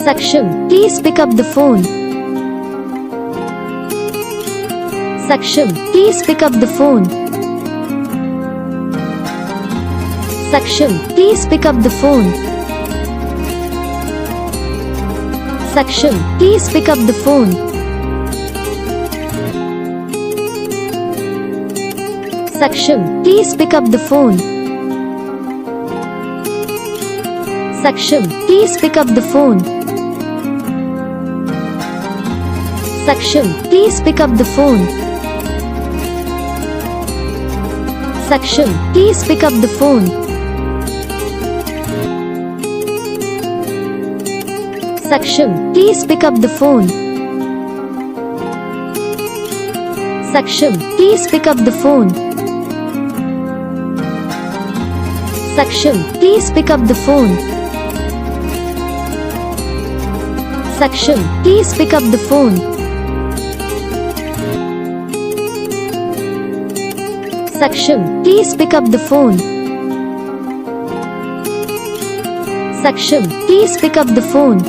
Saksham, please pick up the phone. Saksham, please pick up the phone. Saksham, please pick up the phone. Saksham, please pick up the phone. Saksham, please pick up the phone. Saksham, please pick up the phone. Saksham, please pick up the phone. Saksham, please pick up the phone. Saksham, please pick up the phone. Saksham, please pick up the phone. Saksham, please pick up the phone. Saksham, please pick up the phone. Saksham, please pick up the phone. Saksham, please pick up the phone.